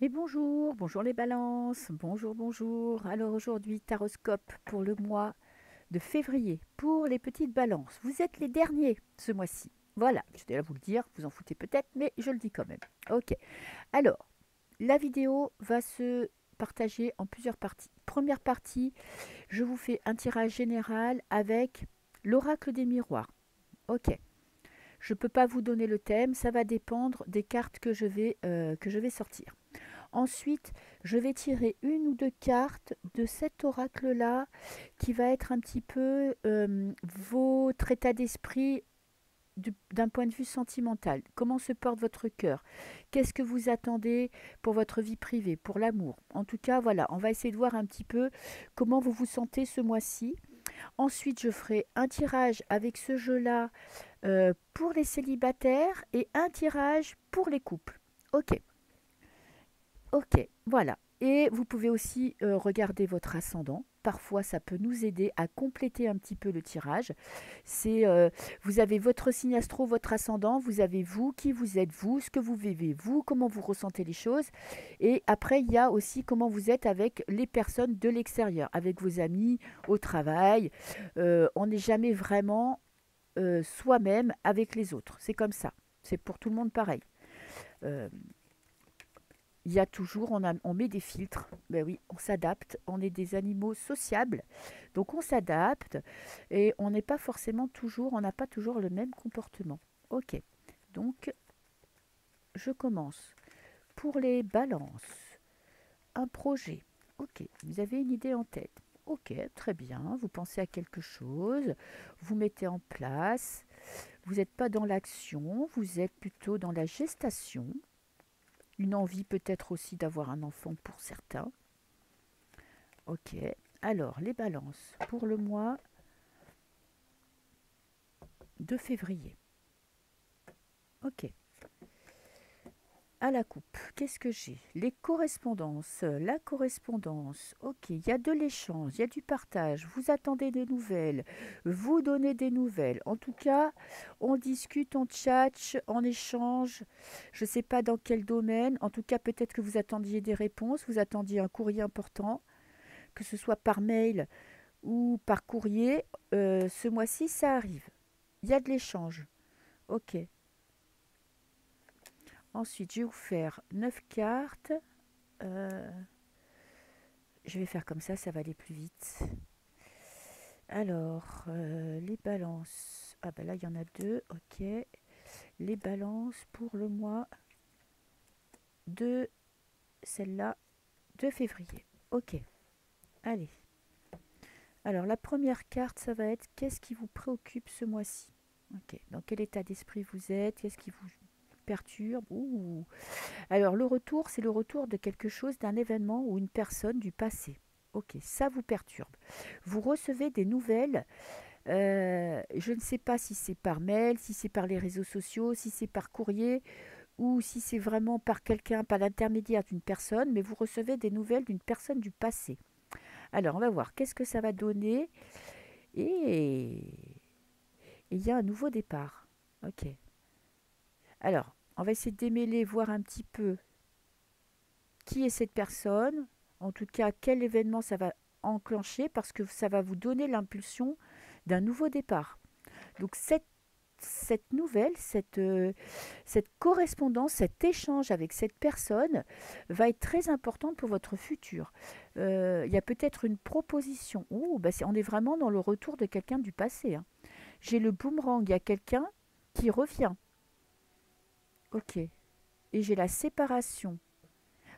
Et bonjour, bonjour les balances, bonjour, bonjour. Alors aujourd'hui, taroscope pour le mois de février, pour les petites balances. Vous êtes les derniers ce mois-ci. Voilà, je vais là vous le dire, vous en foutez peut-être, mais je le dis quand même. Ok, alors, la vidéo va se partager en plusieurs parties. Première partie, je vous fais un tirage général avec l'oracle des miroirs. Ok, je ne peux pas vous donner le thème, ça va dépendre des cartes que je vais sortir. Ensuite, je vais tirer une ou deux cartes de cet oracle-là qui va être un petit peu votre état d'esprit d'un point de vue sentimental. Comment se porte votre cœur? Qu'est-ce que vous attendez pour votre vie privée, pour l'amour? En tout cas, voilà, on va essayer de voir un petit peu comment vous vous sentez ce mois-ci. Ensuite, je ferai un tirage avec ce jeu-là pour les célibataires et un tirage pour les couples. Ok. Ok, voilà. Et vous pouvez aussi regarder votre ascendant. Parfois, ça peut nous aider à compléter un petit peu le tirage. C'est, vous avez votre signe astro, votre ascendant, vous avez vous, qui vous êtes vous, ce que vous vivez vous, comment vous ressentez les choses. Et après, il y a aussi comment vous êtes avec les personnes de l'extérieur, avec vos amis, au travail. On n'est jamais vraiment soi-même avec les autres. C'est comme ça. C'est pour tout le monde pareil. Euh, il y a toujours, on met des filtres. Ben oui, on s'adapte. On est des animaux sociables. Donc on s'adapte et on n'est pas forcément toujours, on n'a pas toujours le même comportement. Ok. Donc je commence. Pour les balances, un projet. Ok. Vous avez une idée en tête. Ok, très bien. Vous pensez à quelque chose. Vous mettez en place. Vous n'êtes pas dans l'action. Vous êtes plutôt dans la gestation. Une envie peut-être aussi d'avoir un enfant pour certains. Ok. Alors, les balances pour le mois de février. Ok. À la coupe, qu'est-ce que j'ai? Les correspondances, la correspondance. Ok, il y a de l'échange, il y a du partage. Vous attendez des nouvelles, vous donnez des nouvelles. En tout cas, on discute, on tchatche, on échange. Je ne sais pas dans quel domaine. En tout cas, peut-être que vous attendiez des réponses, vous attendiez un courrier important, que ce soit par mail ou par courrier. Ce mois-ci, ça arrive. Il y a de l'échange. Ok. Ensuite, je vais vous faire 9 cartes. Euh, je vais faire comme ça va aller plus vite. Alors, les balances. Ah ben là, il y en a deux. Ok. Les balances pour le mois de celle-là, de février. Ok. Allez. Alors, la première carte, ça va être qu'est-ce qui vous préoccupe ce mois-ci? Ok. Dans quel état d'esprit vous êtes? Qu'est-ce qui vous perturbe? Ouh. Alors le retour, c'est le retour de quelque chose, d'un événement ou une personne du passé. Ok, ça vous perturbe. Vous recevez des nouvelles. Je ne sais pas si c'est par mail, si c'est par les réseaux sociaux, si c'est par courrier ou si c'est vraiment par quelqu'un, par l'intermédiaire d'une personne, mais vous recevez des nouvelles d'une personne du passé. Alors on va voir qu'est-ce que ça va donner. Et il y a un nouveau départ. Ok. Alors, on va essayer de démêler, voir un petit peu qui est cette personne, en tout cas quel événement ça va enclencher, parce que ça va vous donner l'impulsion d'un nouveau départ. Donc cette nouvelle, cette correspondance, cet échange avec cette personne va être très importante pour votre futur. Il y a peut-être une proposition. Ouh, bah on est vraiment dans le retour de quelqu'un du passé, hein. J'ai le boomerang, il y a quelqu'un qui revient. Ok. Et j'ai la séparation.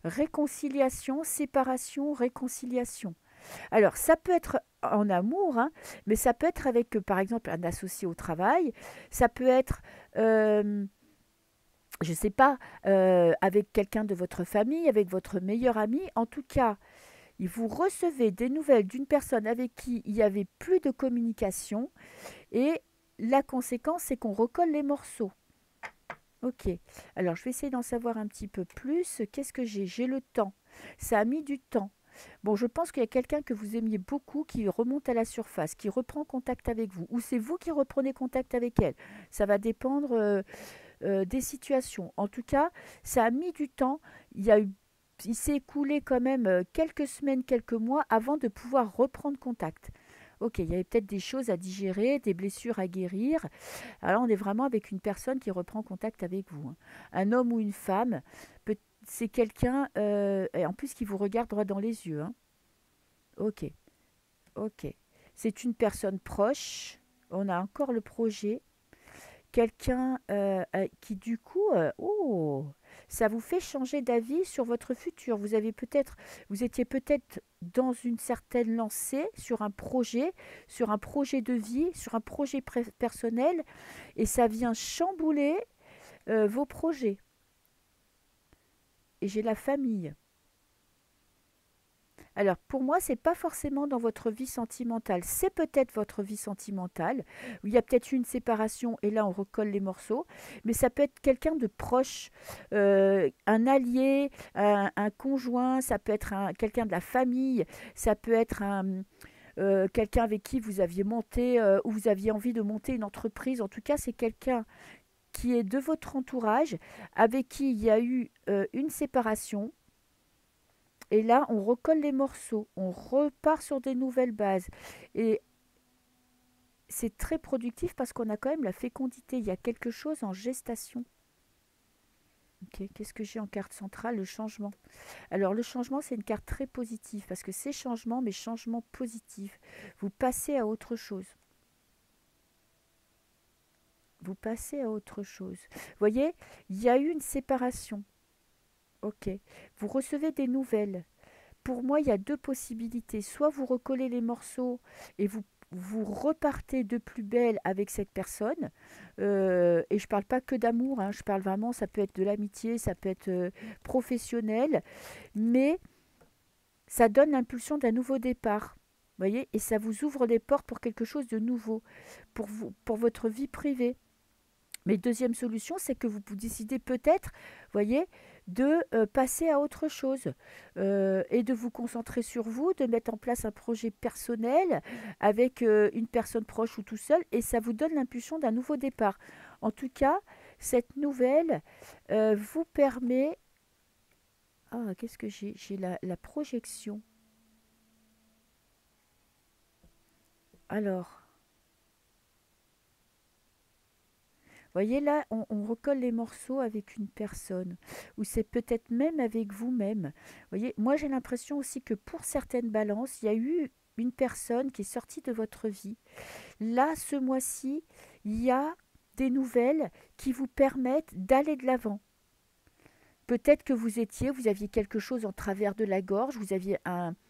Réconciliation, séparation, réconciliation. Alors, ça peut être en amour, hein, mais ça peut être avec, par exemple, un associé au travail. Ça peut être, je ne sais pas, avec quelqu'un de votre famille, avec votre meilleur ami. En tout cas, vous recevez des nouvelles d'une personne avec qui il n'y avait plus de communication et la conséquence, c'est qu'on recolle les morceaux. Ok, alors je vais essayer d'en savoir un petit peu plus. Qu'est-ce que j'ai? J'ai le temps. Ça a mis du temps. Bon, je pense qu'il y a quelqu'un que vous aimiez beaucoup qui remonte à la surface, qui reprend contact avec vous, ou c'est vous qui reprenez contact avec elle. Ça va dépendre des situations. En tout cas, ça a mis du temps. Il y a eu, il s'est écoulé quand même quelques semaines, quelques mois avant de pouvoir reprendre contact. Ok, il y avait peut-être des choses à digérer, des blessures à guérir. Alors on est vraiment avec une personne qui reprend contact avec vous, hein. Un homme ou une femme, c'est quelqu'un, et en plus qui vous regarde droit dans les yeux, hein. Ok, ok. C'est une personne proche. On a encore le projet. Quelqu'un qui du coup, oh, ça vous fait changer d'avis sur votre futur. Vous étiez peut-être dans une certaine lancée sur un projet de vie, sur un projet personnel, et ça vient chambouler vos projets. Et j'ai la famille. Alors, pour moi, c'est pas forcément dans votre vie sentimentale. C'est peut-être votre vie sentimentale, où il y a peut-être eu une séparation et là, on recolle les morceaux. Mais ça peut être quelqu'un de proche, un allié, un conjoint, ça peut être quelqu'un de la famille, ça peut être quelqu'un avec qui vous aviez monté ou vous aviez envie de monter une entreprise. En tout cas, c'est quelqu'un qui est de votre entourage, avec qui il y a eu une séparation et là, on recolle les morceaux, on repart sur des nouvelles bases. Et c'est très productif parce qu'on a quand même la fécondité. Il y a quelque chose en gestation. Ok, qu'est-ce que j'ai en carte centrale? Le changement. Alors, le changement, c'est une carte très positive parce que c'est changement, mais changement positif. Vous passez à autre chose. Vous passez à autre chose. Vous voyez, il y a eu une séparation. Ok. Vous recevez des nouvelles. Pour moi, il y a deux possibilités. Soit vous recollez les morceaux et vous repartez de plus belle avec cette personne. Et je ne parle pas que d'amour, hein, je parle vraiment, ça peut être de l'amitié, ça peut être professionnel, mais ça donne l'impulsion d'un nouveau départ. Vous voyez, et ça vous ouvre les portes pour quelque chose de nouveau, pour vous, pour votre vie privée. Mais deuxième solution, c'est que vous décidez peut-être, voyez, de passer à autre chose et de vous concentrer sur vous, de mettre en place un projet personnel avec une personne proche ou tout seul, et ça vous donne l'impulsion d'un nouveau départ. En tout cas, cette nouvelle vous permet... Ah, qu'est-ce que j'ai? J'ai la projection. Alors... Voyez là, on recolle les morceaux avec une personne, ou c'est peut-être même avec vous-même. Voyez, moi j'ai l'impression aussi que pour certaines balances, il y a eu une personne qui est sortie de votre vie. Là, ce mois-ci, il y a des nouvelles qui vous permettent d'aller de l'avant. Peut-être que vous aviez quelque chose en travers de la gorge, vous aviez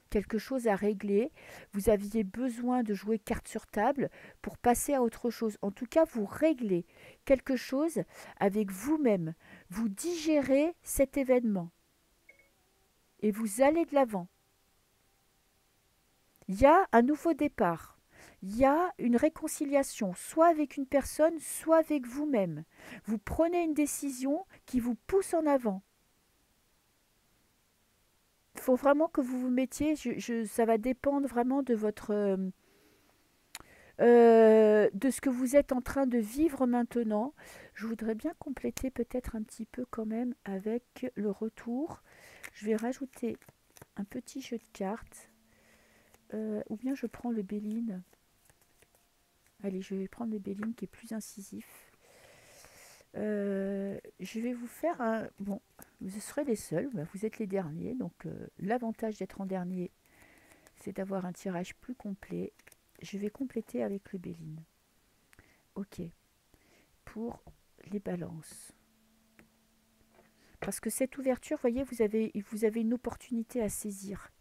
quelque chose à régler, vous aviez besoin de jouer carte sur table pour passer à autre chose. En tout cas, vous réglez quelque chose avec vous-même. Vous digérez cet événement et vous allez de l'avant. Il y a un nouveau départ. Il y a une réconciliation, soit avec une personne, soit avec vous-même. Vous prenez une décision qui vous pousse en avant. Il faut vraiment que vous vous mettiez, ça va dépendre vraiment de de ce que vous êtes en train de vivre maintenant. Je voudrais bien compléter peut-être un petit peu quand même avec le retour. Je vais rajouter un petit jeu de cartes. Ou bien je prends le Béline. Allez, je vais prendre le Béline qui est plus incisif. Je vais vous faire un... Bon, vous serez les seuls, vous êtes les derniers. Donc l'avantage d'être en dernier, c'est d'avoir un tirage plus complet. Je vais compléter avec le Béline. Ok. Pour les balances. Parce que cette ouverture, voyez, vous avez une opportunité à saisir.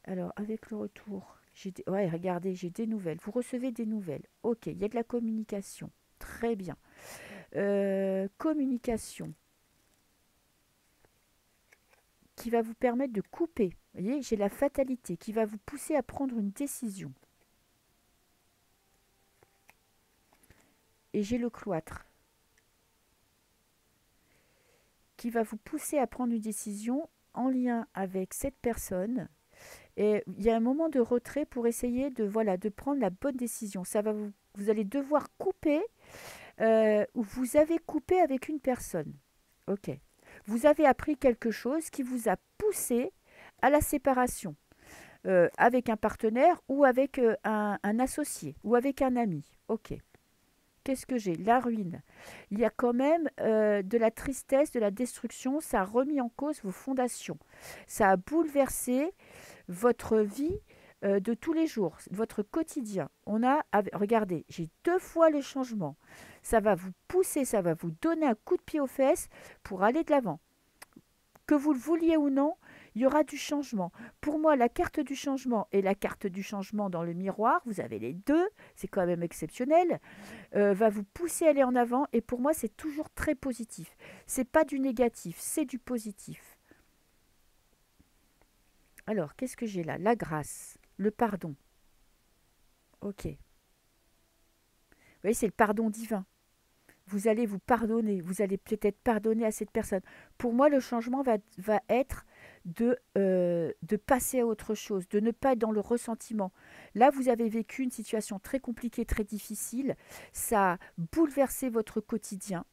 Alors, avec le retour, ouais, regardez, j'ai des nouvelles. Vous recevez des nouvelles. Ok, il y a de la communication. Très bien. Communication qui va vous permettre de couper. Vous voyez, j'ai la fatalité qui va vous pousser à prendre une décision. Et j'ai le cloître qui va vous pousser à prendre une décision en lien avec cette personne. Et il y a un moment de retrait pour essayer de prendre la bonne décision. Vous allez devoir couper ou vous avez coupé avec une personne. Ok. Vous avez appris quelque chose qui vous a poussé à la séparation avec un partenaire ou avec un associé ou avec un ami. Ok. Qu'est-ce que j'ai? La ruine. Il y a quand même de la tristesse, de la destruction. Ça a remis en cause vos fondations. Ça a bouleversé votre vie de tous les jours, votre quotidien. Regardez, j'ai 2 fois le changement. Ça va vous pousser, ça va vous donner un coup de pied aux fesses pour aller de l'avant. Que vous le vouliez ou non, il y aura du changement. Pour moi, la carte du changement et la carte du changement dans le miroir, vous avez les deux, c'est quand même exceptionnel, va vous pousser à aller en avant. Et pour moi, c'est toujours très positif. C'est pas du négatif, c'est du positif. Alors, qu'est-ce que j'ai là? La grâce, le pardon. Ok. Vous voyez, c'est le pardon divin. Vous allez vous pardonner, vous allez peut-être pardonner à cette personne. Pour moi, le changement va être de passer à autre chose, de ne pas être dans le ressentiment. Là, vous avez vécu une situation très compliquée, très difficile. Ça a bouleversé votre quotidien,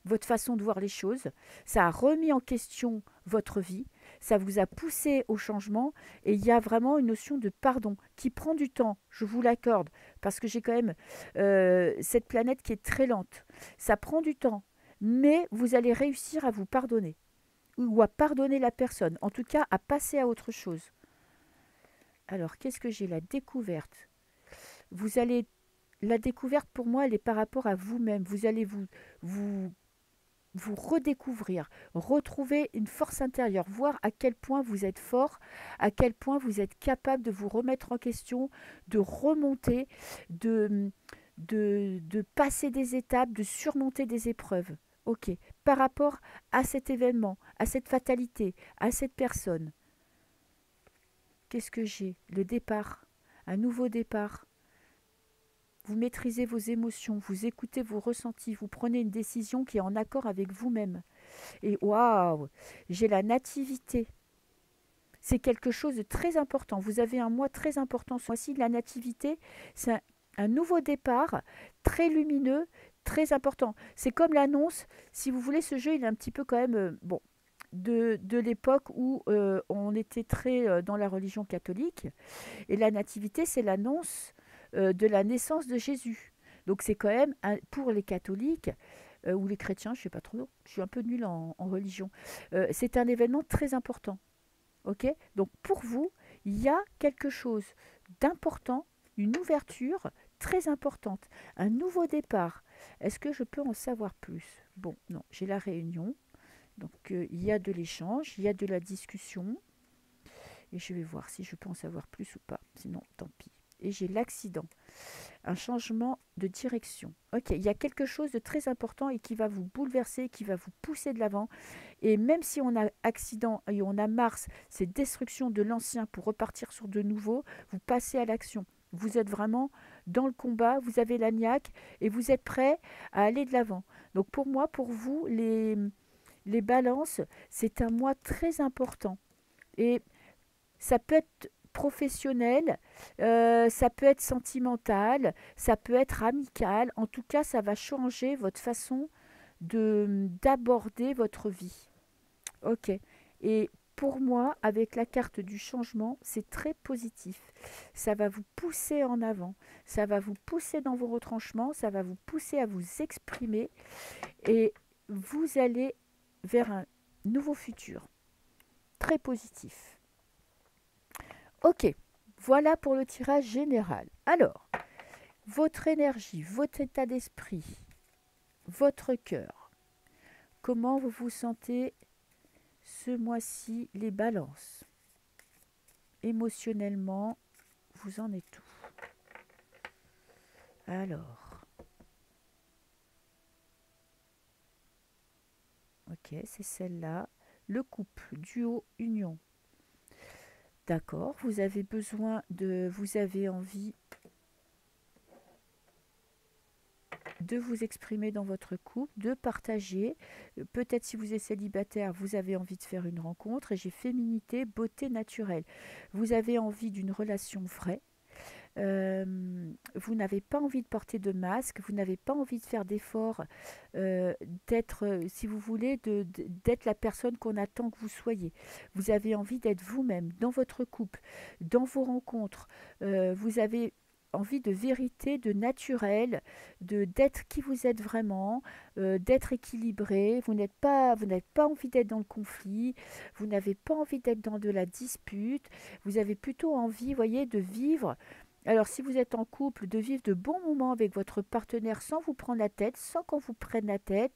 votre façon de voir les choses. Ça a remis en question votre vie. Ça vous a poussé au changement. Et il y a vraiment une notion de pardon qui prend du temps, je vous l'accorde, parce que j'ai quand même cette planète qui est très lente. Ça prend du temps, mais vous allez réussir à vous pardonner ou à pardonner la personne, en tout cas à passer à autre chose. Alors, qu'est-ce que j'ai? La découverte. Vous allez... La découverte, pour moi, elle est par rapport à vous-même. Vous allez vous redécouvrir, retrouver une force intérieure, voir à quel point vous êtes fort, à quel point vous êtes capable de vous remettre en question, de remonter, de passer des étapes, de surmonter des épreuves. Ok, par rapport à cet événement, à cette fatalité, à cette personne. Qu'est-ce que j'ai? Le départ, un nouveau départ. Vous maîtrisez vos émotions, vous écoutez vos ressentis, vous prenez une décision qui est en accord avec vous-même. Et waouh, j'ai la nativité. C'est quelque chose de très important. Vous avez un mois très important. Ce mois-ci, la nativité, c'est un nouveau départ très lumineux, très important. C'est comme l'annonce, si vous voulez, ce jeu, il est un petit peu quand même, bon, de l'époque où on était très dans la religion catholique. Et la nativité, c'est l'annonce de la naissance de Jésus. Donc c'est quand même, pour les catholiques, ou les chrétiens, je ne sais pas trop, je suis un peu nulle en religion, c'est un événement très important. Ok? Donc pour vous, il y a quelque chose d'important, une ouverture très importante, un nouveau départ. Est-ce que je peux en savoir plus? Bon, non, j'ai la réunion, donc il y a de l'échange, il y a de la discussion, et je vais voir si je peux en savoir plus ou pas, sinon tant pis. Et j'ai l'accident, un changement de direction. Ok, il y a quelque chose de très important et qui va vous bouleverser, qui va vous pousser de l'avant. Et même si on a accident et on a Mars, c'est destruction de l'ancien pour repartir sur de nouveau, vous passez à l'action. Vous êtes vraiment dans le combat, vous avez la niaque et vous êtes prêt à aller de l'avant. Donc pour moi, pour vous, les balances, c'est un mois très important. Et ça peut être professionnel, ça peut être sentimental, ça peut être amical. En tout cas, ça va changer votre façon d'aborder votre vie. Ok. Et pour moi, avec la carte du changement, c'est très positif. Ça va vous pousser en avant, ça va vous pousser dans vos retranchements, ça va vous pousser à vous exprimer et vous allez vers un nouveau futur. Très positif. Ok, voilà pour le tirage général. Alors, votre énergie, votre état d'esprit, votre cœur, comment vous vous sentez ce mois-ci, les balances? Émotionnellement, vous en êtes où? Alors, ok, c'est celle-là. Le couple, duo, union. D'accord, vous avez envie de vous exprimer dans votre couple, de partager. Peut-être si vous êtes célibataire, vous avez envie de faire une rencontre. Et j'ai féminité, beauté naturelle. Vous avez envie d'une relation vraie, Vous n'avez pas envie de porter de masque, vous n'avez pas envie de faire d'efforts, d'être, si vous voulez, d'être la personne qu'on attend que vous soyez. Vous avez envie d'être vous-même dans votre couple, dans vos rencontres. Vous avez envie de vérité, de naturel, d'être qui vous êtes vraiment, d'être équilibré. Vous n'avez pas envie d'être dans le conflit, vous n'avez pas envie d'être dans de la dispute. Vous avez plutôt envie, voyez, de vivre. Alors, si vous êtes en couple, de vivre de bons moments avec votre partenaire sans vous prendre la tête, sans qu'on vous prenne la tête.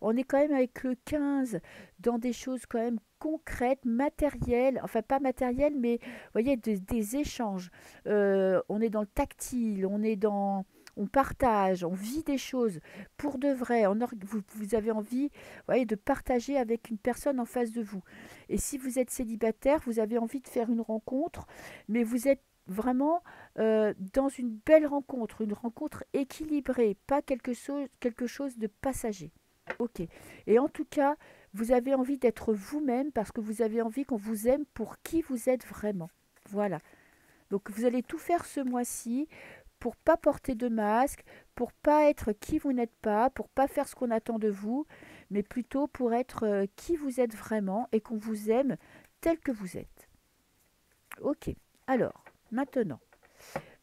On est quand même avec le 15 dans des choses quand même concrètes, matérielles, enfin pas matérielles, mais vous voyez, des échanges. On est dans le tactile, on partage, on vit des choses pour de vrai. Vous avez envie, voyez, de partager avec une personne en face de vous. Et si vous êtes célibataire, vous avez envie de faire une rencontre, mais vous êtes vraiment dans une belle rencontre, une rencontre équilibrée, pas quelque chose de passager. Ok. Et en tout cas, vous avez envie d'être vous-même parce que vous avez envie qu'on vous aime pour qui vous êtes vraiment. Voilà. Donc vous allez tout faire ce mois-ci pour pas porter de masque, pour pas être qui vous n'êtes pas, pour pas faire ce qu'on attend de vous, mais plutôt pour être qui vous êtes vraiment et qu'on vous aime tel que vous êtes. Ok. Alors, maintenant,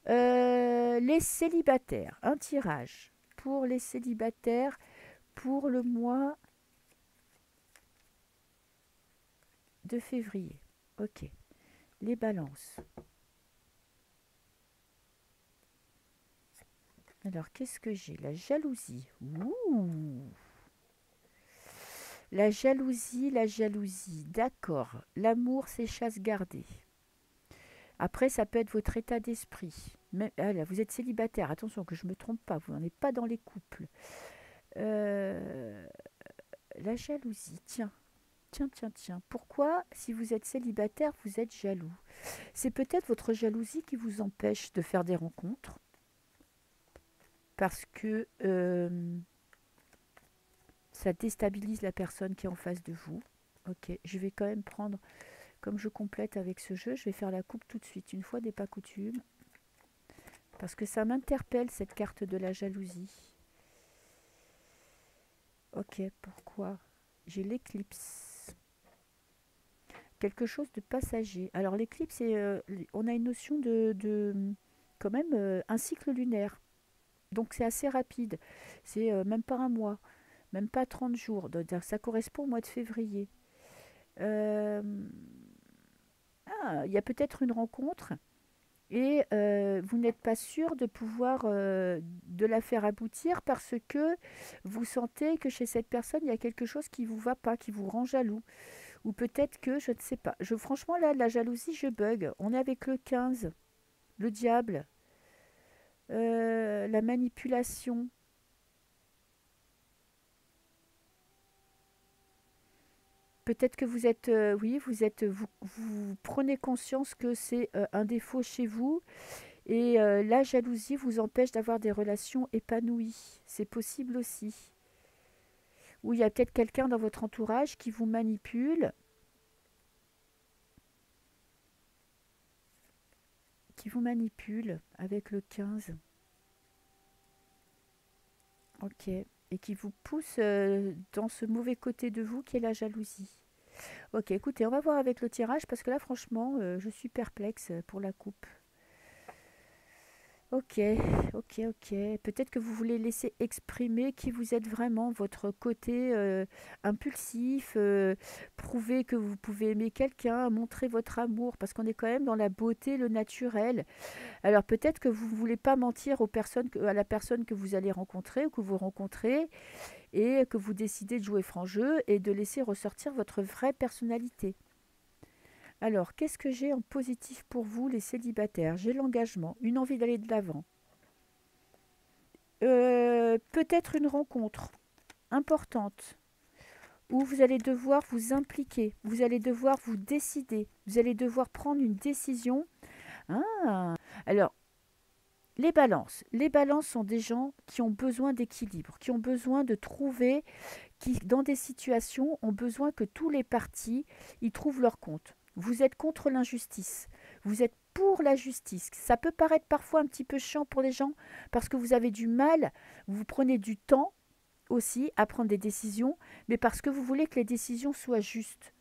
les célibataires. Un tirage pour les célibataires pour le mois de février. Ok. Les balances. Alors, qu'est-ce que j'ai? La jalousie. Ouh! La jalousie, la jalousie. D'accord. L'amour, c'est chasse gardée. Après, ça peut être votre état d'esprit. Mais là, vous êtes célibataire. Attention que je ne me trompe pas. Vous n'en êtes pas dans les couples. Euh, la jalousie. Tiens. Tiens, tiens, tiens. Pourquoi, si vous êtes célibataire, vous êtes jaloux? C'est peut-être votre jalousie qui vous empêche de faire des rencontres. Parce que ça déstabilise la personne qui est en face de vous. Ok, je vais quand même prendre, comme je complète avec ce jeu, je vais faire la coupe tout de suite, une fois n'est pas coutume, parce que ça m'interpelle cette carte de la jalousie. Ok, pourquoi? J'ai l'éclipse. Quelque chose de passager. Alors l'éclipse, on a une notion de quand même un cycle lunaire. Donc c'est assez rapide. C'est même pas un mois, même pas 30 jours. Donc, ça correspond au mois de février. Euh, il y a peut-être une rencontre et vous n'êtes pas sûr de pouvoir de la faire aboutir parce que vous sentez que chez cette personne, il y a quelque chose qui ne vous va pas, qui vous rend jaloux. Ou peut-être que, je ne sais pas. Franchement, là, la jalousie, je bug. On est avec le 15, le diable, la manipulation. Peut-être que vous êtes, oui, vous prenez conscience que c'est un défaut chez vous et la jalousie vous empêche d'avoir des relations épanouies. C'est possible aussi. Ou il y a peut-être quelqu'un dans votre entourage qui vous manipule avec le 15. Ok. Et qui vous pousse dans ce mauvais côté de vous qui est la jalousie. Ok, écoutez, on va voir avec le tirage parce que là, franchement, je suis perplexe pour la coupe. Ok, ok, ok. Peut-être que vous voulez laisser exprimer qui vous êtes vraiment, votre côté impulsif, prouver que vous pouvez aimer quelqu'un, montrer votre amour, parce qu'on est quand même dans la beauté, le naturel. Alors peut-être que vous ne voulez pas mentir à la personne que vous allez rencontrer ou que vous rencontrez, et que vous décidez de jouer franc jeu et de laisser ressortir votre vraie personnalité. Alors, qu'est-ce que j'ai en positif pour vous, les célibataires? J'ai l'engagement, une envie d'aller de l'avant. Peut-être une rencontre importante où vous allez devoir vous impliquer, vous allez devoir vous décider, vous allez devoir prendre une décision. Ah, alors, les balances. Les balances sont des gens qui ont besoin d'équilibre, qui ont besoin de trouver, qui, dans des situations, ont besoin que tous les partis y trouvent leur compte. Vous êtes contre l'injustice. Vous êtes pour la justice. Ça peut paraître parfois un petit peu chiant pour les gens parce que vous avez du mal, vous prenez du temps aussi à prendre des décisions, mais parce que vous voulez que les décisions soient justes.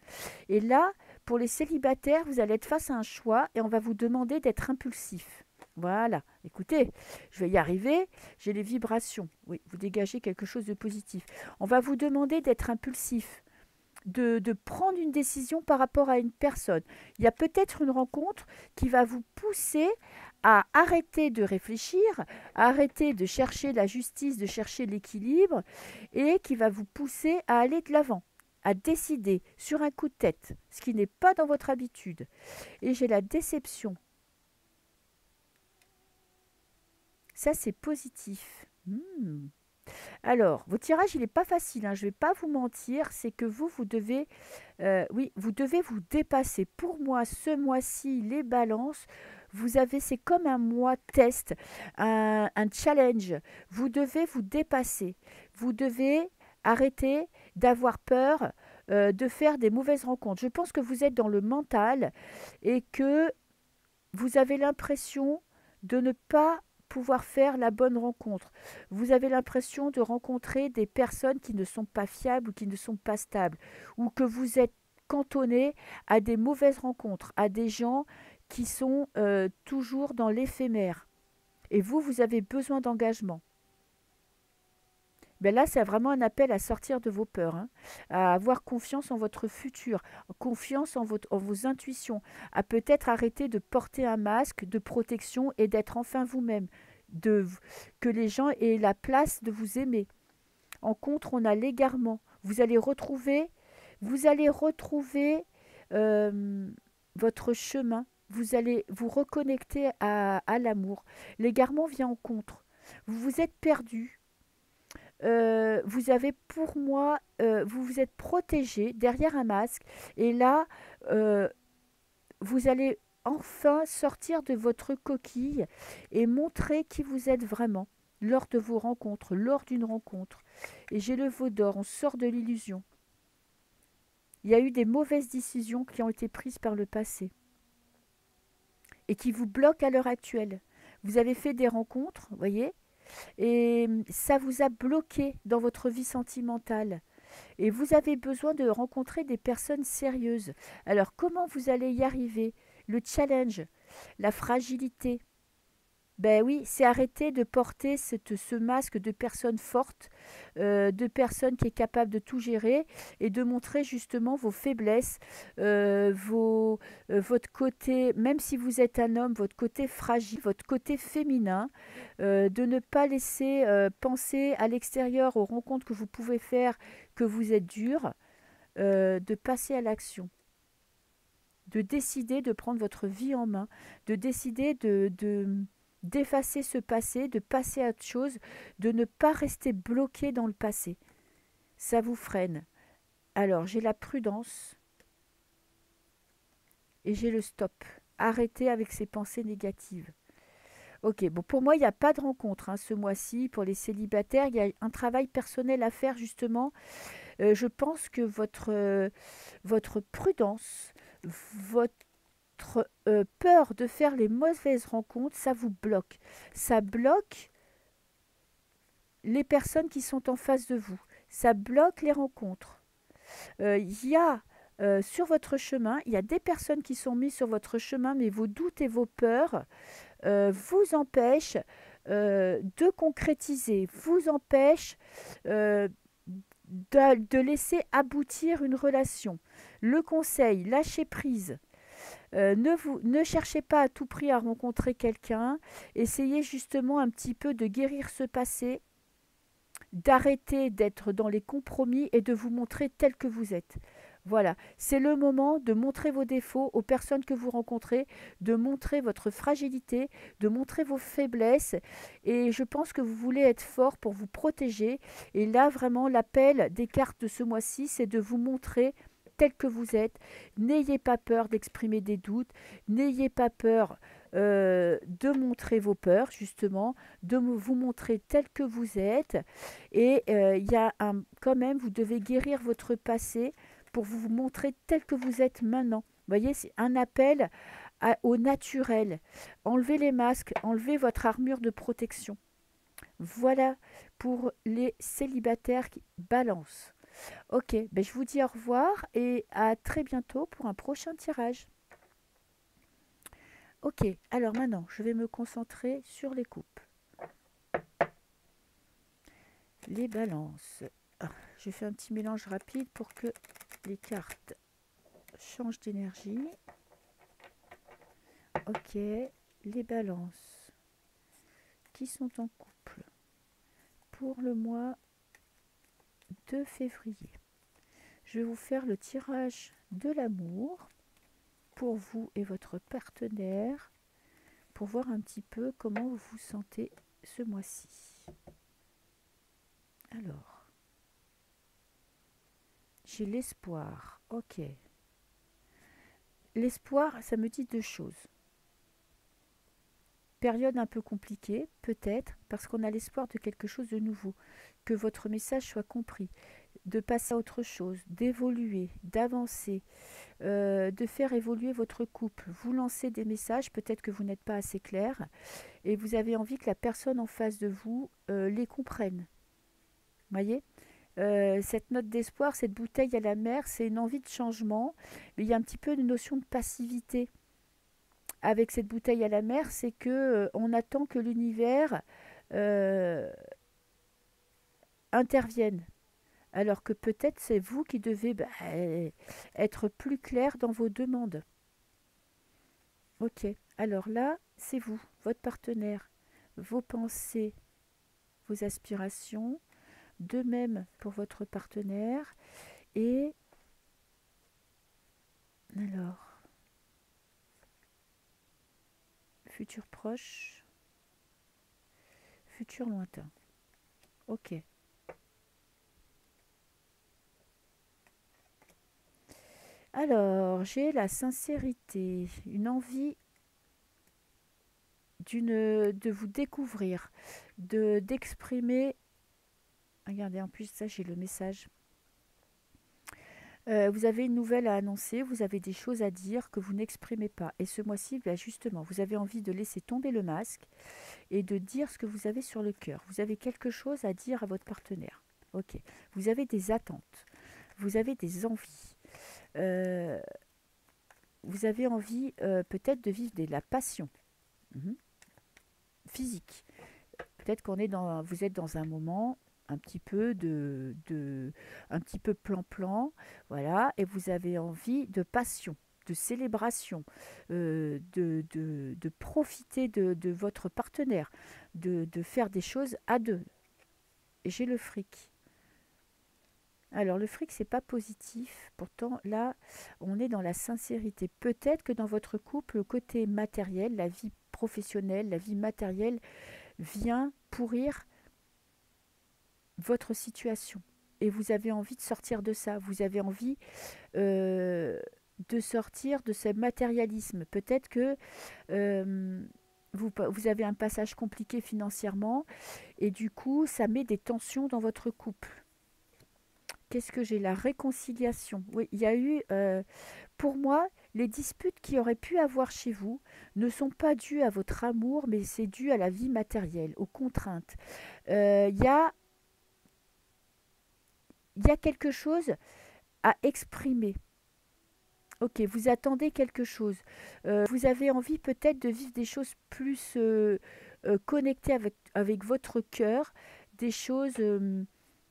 Et là, pour les célibataires, vous allez être face à un choix et on va vous demander d'être impulsif. Voilà, écoutez, je vais y arriver, j'ai les vibrations. Oui, vous dégagez quelque chose de positif. On va vous demander d'être impulsif, de prendre une décision par rapport à une personne. Il y a peut-être une rencontre qui va vous pousser à arrêter de réfléchir, à arrêter de chercher la justice, de chercher l'équilibre, et qui va vous pousser à aller de l'avant, à décider sur un coup de tête, ce qui n'est pas dans votre habitude. Et j'ai la déception. Ça, c'est positif. Alors, votre tirage, il n'est pas facile, hein, je ne vais pas vous mentir, c'est que vous devez, oui, vous devez vous dépasser. Pour moi, ce mois-ci, les balances, c'est comme un mois test, un challenge. Vous devez vous dépasser. Vous devez arrêter d'avoir peur de faire des mauvaises rencontres. Je pense que vous êtes dans le mental et que vous avez l'impression de ne pas pouvoir faire la bonne rencontre. Vous avez l'impression de rencontrer des personnes qui ne sont pas fiables ou qui ne sont pas stables, ou que vous êtes cantonné à des mauvaises rencontres, à des gens qui sont toujours dans l'éphémère. Et vous avez besoin d'engagement. Ben là, c'est vraiment un appel à sortir de vos peurs, hein, à avoir confiance en votre futur, confiance en vos intuitions, à peut-être arrêter de porter un masque de protection et d'être enfin vous-même, que les gens aient la place de vous aimer. En contre, on a l'égarement. Vous allez retrouver votre chemin. Vous allez vous reconnecter à l'amour. L'égarement vient en contre. Vous vous êtes perdu. Vous avez pour moi, vous vous êtes protégé derrière un masque et là, vous allez enfin sortir de votre coquille et montrer qui vous êtes vraiment lors de vos rencontres, lors d'une rencontre. Et j'ai le veau d'or, on sort de l'illusion. Il y a eu des mauvaises décisions qui ont été prises par le passé et qui vous bloquent à l'heure actuelle. Vous avez fait des rencontres, vous voyez, et ça vous a bloqué dans votre vie sentimentale. Et vous avez besoin de rencontrer des personnes sérieuses. Alors comment vous allez y arriver? Le challenge, la fragilité. Ben oui, c'est arrêter de porter ce masque de personne forte, de personne qui est capable de tout gérer et de montrer justement vos faiblesses, votre côté, même si vous êtes un homme, votre côté fragile, votre côté féminin, de ne pas laisser penser à l'extérieur aux rencontres que vous pouvez faire que vous êtes dur, de passer à l'action, de décider de prendre votre vie en main, de décider d'effacer ce passé, de passer à autre chose, de ne pas rester bloqué dans le passé. Ça vous freine. Alors, j'ai la prudence et j'ai le stop. Arrêtez avec ces pensées négatives. Ok, bon, pour moi, il n'y a pas de rencontre hein, ce mois-ci. Pour les célibataires, il y a un travail personnel à faire, justement. Je pense que votre prudence, votre peur de faire les mauvaises rencontres, ça vous bloque. Ça bloque les personnes qui sont en face de vous. Ça bloque les rencontres. Il y a sur votre chemin, il y a des personnes qui sont mises sur votre chemin, mais vos doutes et vos peurs vous empêchent de concrétiser, vous empêchent de laisser aboutir une relation. Le conseil, lâchez prise. Ne cherchez pas à tout prix à rencontrer quelqu'un. Essayez justement un petit peu de guérir ce passé, d'arrêter d'être dans les compromis et de vous montrer tel que vous êtes. Voilà, c'est le moment de montrer vos défauts aux personnes que vous rencontrez, de montrer votre fragilité, de montrer vos faiblesses. Et je pense que vous voulez être fort pour vous protéger. Et là, vraiment, l'appel des cartes de ce mois-ci, c'est de vous montrer tel que vous êtes. N'ayez pas peur d'exprimer des doutes, n'ayez pas peur de montrer vos peurs, justement, de vous montrer tel que vous êtes. Et il y a quand même, vous devez guérir votre passé pour vous montrer tel que vous êtes maintenant. Vous voyez, c'est un appel au naturel. Enlevez les masques, enlevez votre armure de protection. Voilà pour les célibataires qui balancent. Ok, ben je vous dis au revoir et à très bientôt pour un prochain tirage. Ok, alors maintenant, je vais me concentrer sur les coupes. Les balances. Je fais un petit mélange rapide pour que les cartes changent d'énergie. Ok, les balances qui sont en couple pour le mois de février. Je vais vous faire le tirage de l'amour pour vous et votre partenaire pour voir un petit peu comment vous vous sentez ce mois-ci. Alors, j'ai l'espoir. Ok. L'espoir, ça me dit deux choses. Période un peu compliquée, peut-être, parce qu'on a l'espoir de quelque chose de nouveau, que votre message soit compris, de passer à autre chose, d'évoluer, d'avancer, de faire évoluer votre couple. Vous lancez des messages, peut-être que vous n'êtes pas assez clair, et vous avez envie que la personne en face de vous les comprenne. Voyez, cette note d'espoir, cette bouteille à la mer, c'est une envie de changement, mais il y a un petit peu une notion de passivité avec cette bouteille à la mer, c'est que on attend que l'univers euh, intervienne. Alors que peut-être c'est vous qui devez être plus clair dans vos demandes. Ok, alors là, c'est vous, votre partenaire, vos pensées, vos aspirations, de même pour votre partenaire. Et alors, futur proche, futur lointain. Ok. Alors, j'ai la sincérité, une envie de vous découvrir, d'exprimer. Regardez, en plus, ça, j'ai le message. Vous avez une nouvelle à annoncer, vous avez des choses à dire que vous n'exprimez pas. Et ce mois-ci, justement, vous avez envie de laisser tomber le masque et de dire ce que vous avez sur le cœur. Vous avez quelque chose à dire à votre partenaire. Ok. Vous avez des attentes, vous avez des envies. Euh, vous avez envie peut-être de vivre la passion physique. Peut-être vous êtes dans un moment un petit peu un petit peu plan-plan, voilà, et vous avez envie de passion, de célébration, de profiter de votre partenaire, de faire des choses à deux. Et j'ai le fric. Alors le fric, c'est pas positif. Pourtant, là, on est dans la sincérité. Peut-être que dans votre couple, le côté matériel, la vie professionnelle, la vie matérielle vient pourrir votre situation. Et vous avez envie de sortir de ça. Vous avez envie euh, de sortir de ce matérialisme. Peut-être que vous avez un passage compliqué financièrement et du coup, ça met des tensions dans votre couple. Qu'est-ce que j'ai? La réconciliation. Oui, il y a eu, pour moi, les disputes qu'il y aurait pu avoir chez vous ne sont pas dues à votre amour, mais c'est dû à la vie matérielle, aux contraintes. Il y a quelque chose à exprimer. Ok, vous attendez quelque chose. Vous avez envie peut-être de vivre des choses plus connectées avec votre cœur, des choses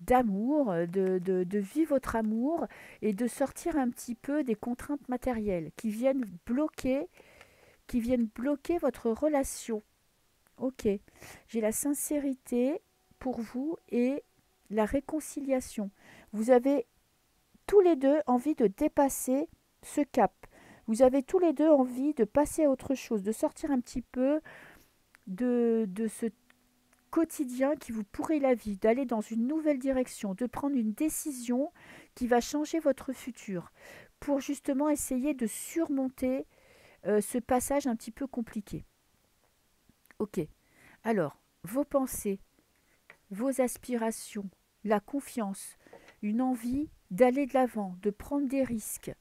d'amour, de vivre votre amour et de sortir un petit peu des contraintes matérielles qui viennent bloquer votre relation. Ok, j'ai la sincérité pour vous et la réconciliation. Vous avez tous les deux envie de dépasser ce cap. Vous avez tous les deux envie de passer à autre chose, de sortir un petit peu de ce quotidien qui vous pourrit la vie, d'aller dans une nouvelle direction, de prendre une décision qui va changer votre futur pour justement essayer de surmonter ce passage un petit peu compliqué. Ok, alors, vos pensées, vos aspirations, la confiance, une envie d'aller de l'avant, de prendre des risques,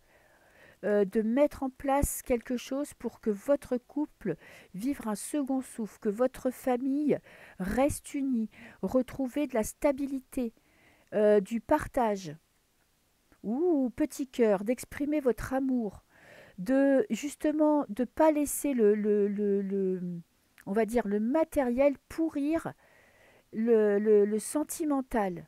de mettre en place quelque chose pour que votre couple vive un second souffle, que votre famille reste unie, retrouver de la stabilité, du partage, ou petit cœur, d'exprimer votre amour, de justement de pas laisser on va dire le matériel pourrir le sentimental.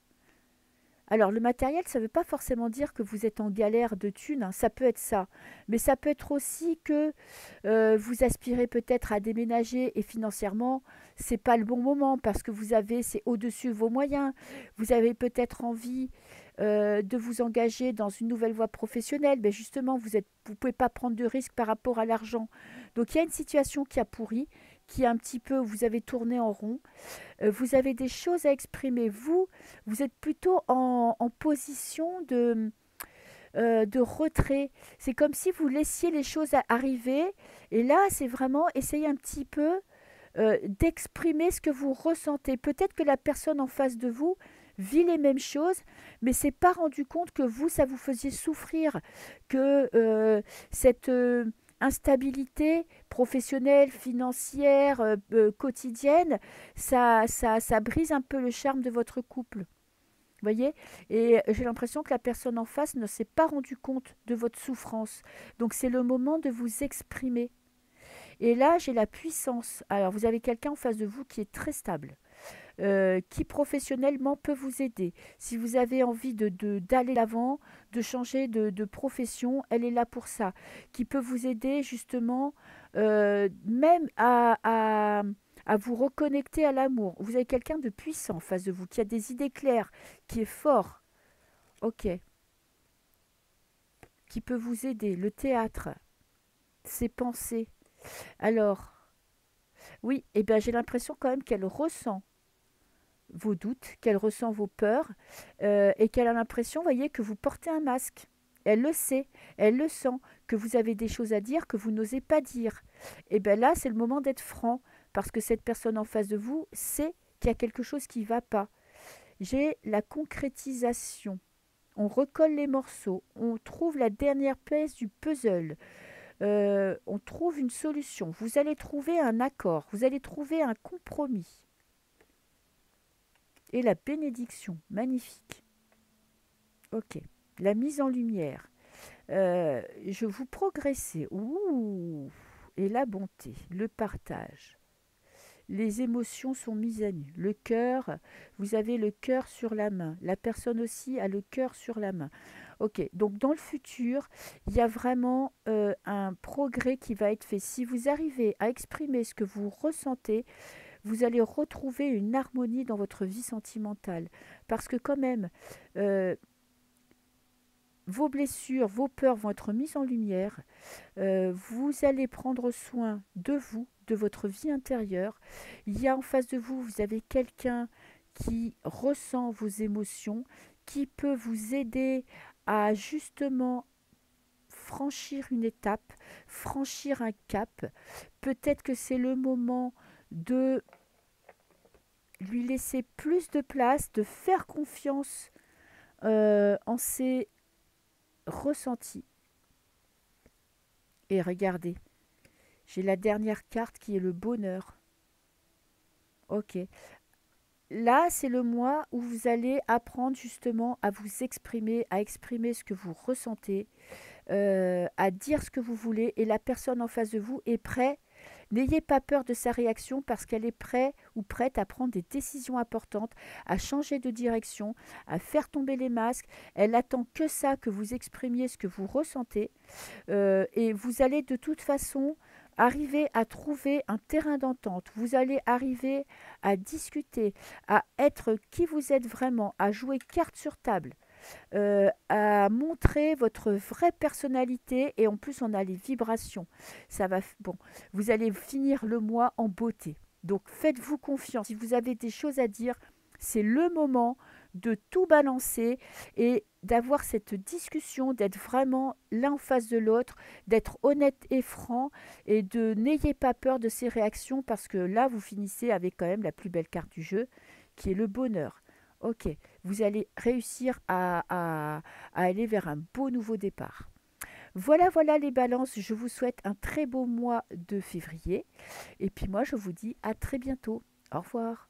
Alors, le matériel, ça ne veut pas forcément dire que vous êtes en galère de thunes, hein, ça peut être ça. Mais ça peut être aussi que vous aspirez peut-être à déménager et financièrement, c'est pas le bon moment parce que c'est au-dessus de vos moyens. Vous avez peut-être envie de vous engager dans une nouvelle voie professionnelle, mais justement, vous pouvez pas prendre de risques par rapport à l'argent. Donc, il y a une situation qui a pourri, qui est un petit peu, vous avez tourné en rond. Vous avez des choses à exprimer. Vous êtes plutôt en position de retrait. C'est comme si vous laissiez les choses arriver. Et là, c'est vraiment essayer un petit peu d'exprimer ce que vous ressentez. Peut-être que la personne en face de vous vit les mêmes choses, mais s'est pas rendu compte que vous, ça vous faisait souffrir, que cette instabilité professionnelle, financière, quotidienne, ça brise un peu le charme de votre couple. Vous voyez. Et j'ai l'impression que la personne en face ne s'est pas rendu compte de votre souffrance. Donc c'est le moment de vous exprimer. Et là, j'ai la puissance. Alors, vous avez quelqu'un en face de vous qui est très stable, qui professionnellement peut vous aider. Si vous avez envie d'aller l'avant, de changer de profession, elle est là pour ça. Qui peut vous aider justement même à vous reconnecter à l'amour. Vous avez quelqu'un de puissant en face de vous, qui a des idées claires, qui est fort. Ok. Qui peut vous aider. Le théâtre, ses pensées. Alors, oui, eh bien, j'ai l'impression quand même qu'elle ressent vos doutes, qu'elle ressent vos peurs et qu'elle a l'impression, voyez, que vous portez un masque. Elle le sait, elle le sent, que vous avez des choses à dire que vous n'osez pas dire. Et bien là, c'est le moment d'être franc, parce que cette personne en face de vous sait qu'il y a quelque chose qui ne va pas. J'ai la concrétisation. On recolle les morceaux, on trouve la dernière pièce du puzzle, on trouve une solution. Vous allez trouver un accord, vous allez trouver un compromis. Et la bénédiction, magnifique. Ok, la mise en lumière. Je vous progressez. Ouh, et la bonté, le partage. Les émotions sont mises à nu. Le cœur, vous avez le cœur sur la main. La personne aussi a le cœur sur la main. Ok, donc dans le futur, il y a vraiment un progrès qui va être fait. Si vous arrivez à exprimer ce que vous ressentez, vous allez retrouver une harmonie dans votre vie sentimentale. Parce que quand même, euh, vos blessures, vos peurs vont être mises en lumière. Vous allez prendre soin de vous, de votre vie intérieure. Il y a en face de vous, vous avez quelqu'un qui ressent vos émotions, qui peut vous aider à justement franchir une étape, franchir un cap. Peut-être que c'est le moment de lui laisser plus de place, de faire confiance en ses ressentis. Et regardez, j'ai la dernière carte qui est le bonheur. Ok. Là, c'est le mois où vous allez apprendre justement à vous exprimer, à exprimer ce que vous ressentez, à dire ce que vous voulez. Et la personne en face de vous est prête. N'ayez pas peur de sa réaction parce qu'elle est prête ou prête à prendre des décisions importantes, à changer de direction, à faire tomber les masques. Elle attend que ça, que vous exprimiez ce que vous ressentez. Et vous allez de toute façon arriver à trouver un terrain d'entente. Vous allez arriver à discuter, à être qui vous êtes vraiment, à jouer carte sur table, à montrer votre vraie personnalité et en plus on a les vibrations. Ça va, bon, vous allez finir le mois en beauté. Donc faites-vous confiance. Si vous avez des choses à dire, c'est le moment de tout balancer et d'avoir cette discussion, d'être vraiment l'un en face de l'autre, d'être honnête et franc et de n'ayez pas peur de ces réactions parce que là vous finissez avec quand même la plus belle carte du jeu qui est le bonheur. Ok, vous allez réussir à aller vers un beau nouveau départ. Voilà, voilà les balances, je vous souhaite un très beau mois de février. Et puis moi, je vous dis à très bientôt. Au revoir.